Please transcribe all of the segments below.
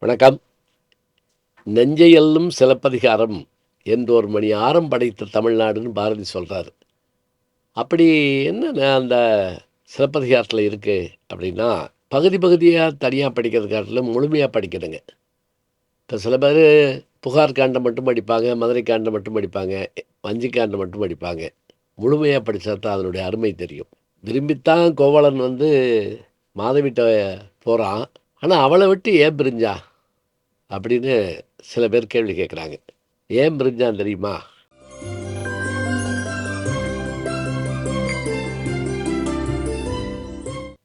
வணக்கம். நெஞ்சையல்லும் சிலப்பதிகாரம் என்றோர் மணி ஆரம் படைத்த தமிழ்நாடுன்னு பாரதி சொல்றாரு. அப்படி என்ன அந்த சிலப்பதிகாரத்தில இருக்கு அப்படின்னா, பகுதி பகுதியா தனியா படிக்கிறத காட்டிலும் முழுமையா படிக்கணுங்க. இப்ப சில பேரு புகார் காண்டம் மட்டும் படிப்பாங்க, மதுரை காண்டம் மட்டும் படிப்பாங்க, வஞ்சி காண்டம் மட்டும் படிப்பாங்க. முழுமையா படிச்சா தான் அதனுடைய அருமை தெரியும். விரும்பித்தான் கோவலன் மாதவிட்ட போறான். ஆனா அவள விட்டு ஏன் பிரிஞ்சா? அப்படின்னு சில பேர் கேள்வி கேட்குறாங்க. ஏன் பிரிஞ்சான் தெரியுமா?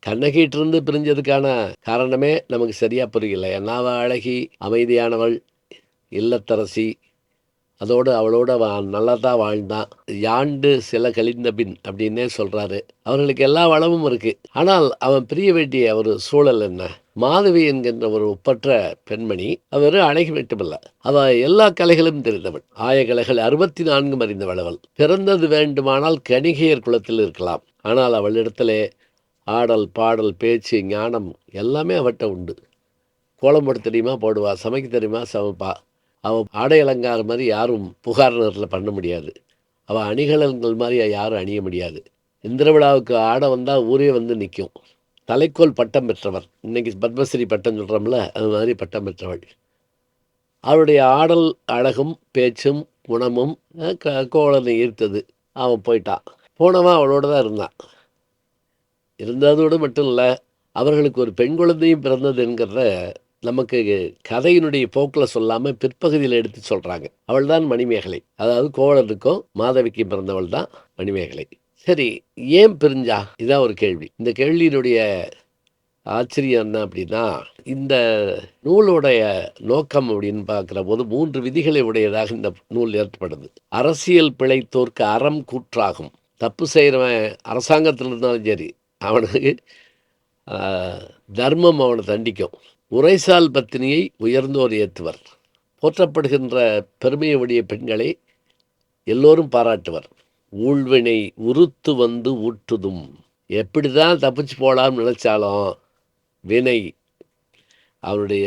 கண்ணகிட்டருந்து பிரிஞ்சதுக்கான காரணமே நமக்கு சரியா புரியல. ஏன்னா, அவ அழகி, அமைதியானவள், இல்லத்தரசி. அதோடு அவளோட நல்லா தான் வாழ்ந்தான். யாண்டு சில கழிந்த பின் அப்படின்னே சொல்றாரு. அவர்களுக்கு எல்லா வளமும் இருக்கு. ஆனால் அவன் பிரிய வேண்டிய ஒரு சூழல் என்ன? மாதவி என்கின்ற ஒரு ஒப்பற்ற பெண்மணி. அவ வெறும் அழகி மட்டுமல்ல. அவ எல்லா கலைகளும் தெரிந்தவள். ஆயகலைகள் 64ம் அறிந்தவள் அவள். பிறந்தது வேண்டுமானால் கணிகையர் குலத்தில் இருக்கலாம். ஆனால் அவளிடத்திலே ஆடல், பாடல், பேச்சு, ஞானம் எல்லாமே அவட்ட உண்டு. கோலம் போட தெரியுமா? போடுவா. சமைக்க தெரியுமா? சமைப்பா. அவ ஆடை அலங்காரம் மாரி யாரும் புகார் நகர்ல பண்ண முடியாது. அவ அணிகலன்கள் மாரி யாரும் அணிய முடியாது. இந்திர விழாவுக்கு ஆட வந்தா ஊரே வந்து நிக்கும். தலைக்கோல் பட்டம் பெற்றவர். இன்னைக்கு பத்மஸ்ரீ பட்டம் சொல்றோம்ல, அது மாதிரி பட்டம் பெற்றவள். அவளுடைய ஆடல் அழகும், பேச்சும், குணமும் கோவலனை ஈர்த்தது. அவன் போயிட்டான். போனவன் அவளோட தான் இருந்தான். இருந்ததோடு மட்டும் இல்ல, அவர்களுக்கு ஒரு பெண் குழந்தையும் பிறந்தது என்கிறத நமக்கு கதையினுடைய போக்கில் சொல்லாம பிற்பகுதியில் எடுத்து சொல்றாங்க. அவள் தான் மணிமேகலை. அதாவது கோவலனுக்கும் மாதவிக்கும் பிறந்தவள் தான் மணிமேகலை. சரி, ஏன் பிரிஞ்சா? இதான் ஒரு கேள்வி. இந்த கேள்வியினுடைய ஆச்சரியம் என்ன அப்படின்னா, இந்த நூலுடைய நோக்கம் அப்படின்னு பார்க்கிற போது 3 விதிகளை உடையதாக இந்த நூல் ஏற்படுது. அரசியல் பிழைத்தோர்க்கு அறம் கூற்றாகும். தப்பு செய்கிறவன் அரசாங்கத்தில் இருந்தாலும் சரி, அவனுக்கு ஆ, தர்மம் அவனை தண்டிக்கும். உரைசால் பத்தினியை உயர்ந்தோர் ஏத்துவர். போற்றப்படுகின்ற பெருமையை உடைய பெண்களை எல்லோரும் பாராட்டுவர். ஊழ்வினை உறுத்து வந்து ஊற்றுதும். எப்படி தான் தப்பிச்சு போகலாம்னு நினைச்சாலும் வினை அவருடைய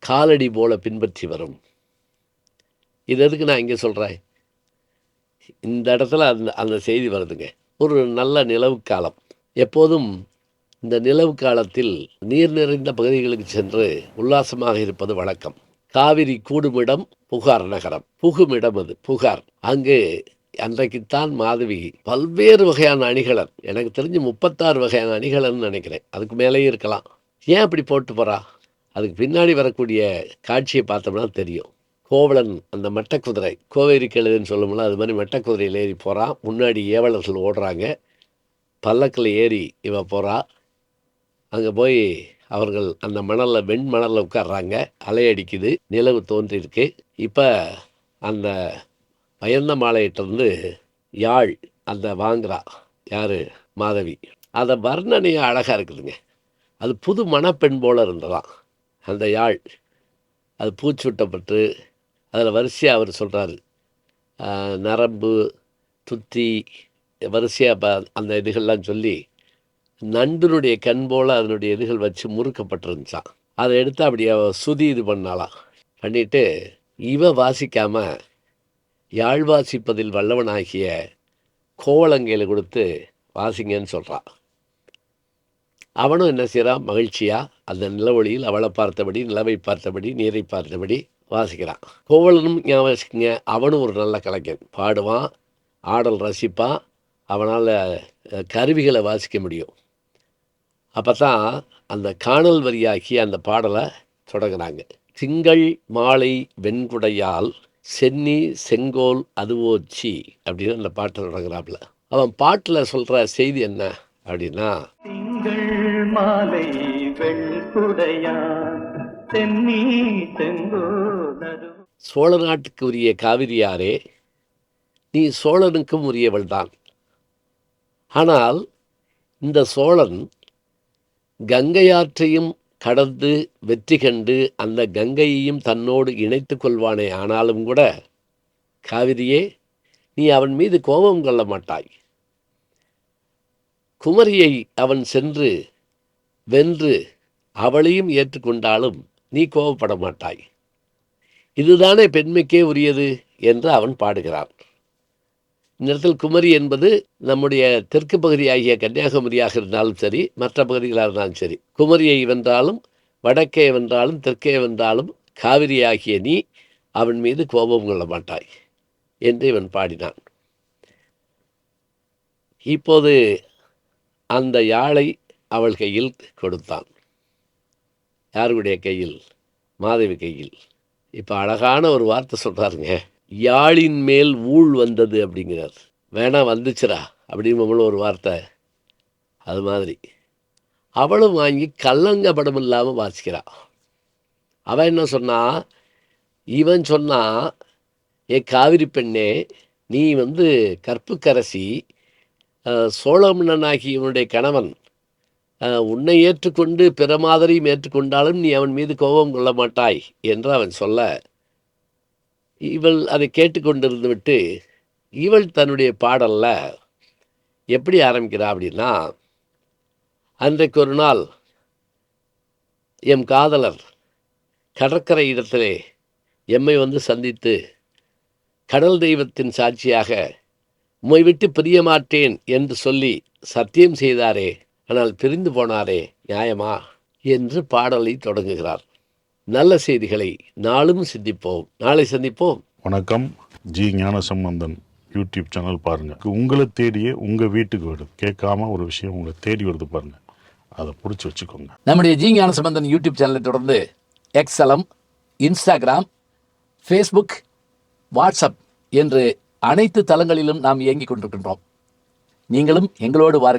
காலடி போல பின்பற்றி வரும். இது எதுக்கு நான் இங்கே சொல்கிறேன்? இந்த இடத்துல அந்த அந்த செய்தி வருதுங்க. ஒரு நல்ல நிலவு காலம். எப்போதும் இந்த நிலவு காலத்தில் நீர் நிறைந்த பகுதிகளுக்கு சென்று உல்லாசமாக இருப்பது வழக்கம். காவிரி கூடுமிடம் புகார் நகரம். புகுமிடம் அது புகார். அங்கு அன்றைக்குத்தான் மாதவி பல்வேறு வகையான அணிகலன், எனக்கு தெரிஞ்சு 36 வகையான அணிகலன் நினைக்கிறேன், அதுக்கு மேலேயும் இருக்கலாம். ஏன் அப்படி போட்டு போறா? அதுக்கு பின்னாடி வரக்கூடிய காட்சியை பார்த்தோம்னா தெரியும். கோவலன் அந்த மெட்டக்குதிரை, கோவேரி கழுதுன்னு சொல்லும்போது அது மாதிரி மெட்டக்குதிரையில் ஏறி போகிறான். முன்னாடி ஏவலர்கள் ஓடுறாங்க. பல்லக்கில் ஏறி இவ போகிறா. அங்கே போய் அவர்கள் அந்த மணலில் வெண்மணலில் உட்கார்றாங்க. அலை அடிக்குது, நிலவு தோன்றியிருக்கு. இப்போ அந்த பயந்த மாலையிட்டிருந்து யாழ் அந்த வாங்குறா. யார்? மாதவி. அதை வர்ணனையாக அழகாக இருக்குதுங்க. அது புது மணப்பெண் போல இருந்ததாம் அந்த யாழ். அது பூச்சூட்டப்பட்டு அதில் வரிசையாக அவர் சொல்கிறாரு, நரம்பு, துத்தி, வரிசையாக அந்த இதுகள்லாம் சொல்லி நண்டினுடைய கண் போல் அதனுடைய இதுகள் வச்சு முறுக்கப்பட்டிருந்துச்சான். அதை எடுத்து அப்படியே சுதி இது பண்ணாலாம். பண்ணிட்டு இவ வாசிக்காம யாழ் வாசிப்பதில் வல்லவனாகிய கோவலங்கையில் கொடுத்து வாசிங்கன்னு சொல்கிறான். அவனும் என்ன செய்கிறான்? மகிழ்ச்சியாக அந்த நிலவொளியில் அவளை பார்த்தபடி, நிலவை பார்த்தபடி, நீரை பார்த்தபடி வாசிக்கிறான். கோவலனும் ஞாபகம் வச்சுக்கங்க, அவனும் ஒரு நல்ல கலைஞன். பாடுவான், ஆடல் ரசிப்பான், அவனால் கருவிகளை வாசிக்க முடியும். அப்போ தான் அந்த காணல் வரியாக்கி அந்த பாடலை தொடங்குறாங்க. திங்கள் மாலை வெண்குடையால் சென்னி செங்கோல் அதுவோச்சி அப்படின்னு அந்த பாட்டை தொடங்குறாப்புல. அவன் பாட்டில் சொல்கிற செய்தி என்ன அப்படின்னா, திங்கள் மாலை வெண்குடையால் சென்னி செங்கோல் சோழ நாட்டுக்கு உரிய காவிரியாரே, நீ சோழனுக்கும் உரியவள்தான். ஆனால் இந்த சோழன் கங்கையாற்றையும் கடந்து வெற்றி கண்டு அந்த கங்கையையும் தன்னோடு இணைத்து கொள்வானே. ஆனாலும் கூட காவிரியே, நீ அவன் மீது கோபம் கொள்ள மாட்டாய். குமரியை அவன் சென்று வென்று அவளையும் ஏற்றுக்கொண்டாலும் நீ கோபப்பட மாட்டாய். இதுதானே பெண்மைக்கே உரியது என்று அவன் பாடுகிறான். இந்த இடத்தில் குமரி என்பது நம்முடைய தெற்கு பகுதியாகிய கன்னியாகுமரியாக இருந்தாலும் சரி, மற்ற பகுதிகளாக இருந்தாலும் சரி, குமரியை வென்றாலும் வடக்கே வென்றாலும் தெற்கே வென்றாலும் காவிரியாகிய நீ அவன் மீது கோபம் கொள்ள மாட்டாய் என்று இவன் பாடினான். இப்போது அந்த யாழை அவள் கையில் கொடுத்தான். யாருடைய கையில்? மாதவி கையில். இப்போ அழகான ஒரு வார்த்தை சொல்கிறாருங்க, யாழின் மேல் ஊழ் வந்தது அப்படிங்கிறார். வேணா வந்துச்சுரா அப்படின்னு நம்மளும் ஒரு வார்த்தை. அது மாதிரி அவளும் வாங்கி கல்லங்கப்படம் இல்லாமல் வாசிக்கிறாள். அவன் என்ன சொன்னா, இவன் சொன்னா, ஏ காவிரி பெண்ணே, நீ கற்புக்கரசி, சோழ மன்னனாகி இவனுடைய கணவன் உன்னை ஏற்றுக்கொண்டு பிற மாதிரியும் ஏற்றுக்கொண்டாலும் நீ அவன் மீது கோபம் கொள்ள மாட்டாய் என்று அவன் சொல்ல, இவள் அதை கேட்டுக்கொண்டிருந்து விட்டு இவள் தன்னுடைய பாடல்ல எப்படி ஆரம்பிக்கிறா அப்படின்னா, அன்றைக்கு ஒரு நாள் எம் காதலர் கடற்கரை இடத்திலே எம்மை சந்தித்து கடல் தெய்வத்தின் சாட்சியாக உம்மை விட்டு பிரிய மாட்டேன் என்று சொல்லி சத்தியம் செய்தாரே, ஆனால் பிரிந்து போனாரே, நியாயமா என்று பாடலை தொடங்குகிறார். நல்ல செய்திகளை நாளும் சிந்திப்போம். நாளை சந்திப்போம். வணக்கம். ஜி ஞானசம்பந்தன் யூடியூப் சேனல் பாருங்க. உங்களை தேடியே உங்க வீட்டுக்கு வருது. கேட்காம ஒரு விஷயம் உங்களை தேடி வருது பாருங்க, அதை பிடிச்சி வச்சுக்கோங்க. நம்முடைய ஜி ஞானசம்பந்தன் யூடியூப் சேனலை தொடர்ந்து எக்ஸலம், இன்ஸ்டாகிராம், ஃபேஸ்புக், வாட்ஸ்அப் என்று அனைத்து தளங்களிலும் நாம் இயங்கிக் கொண்டிருக்கின்றோம். நீங்களும் எங்களோடு வாருங்கள்.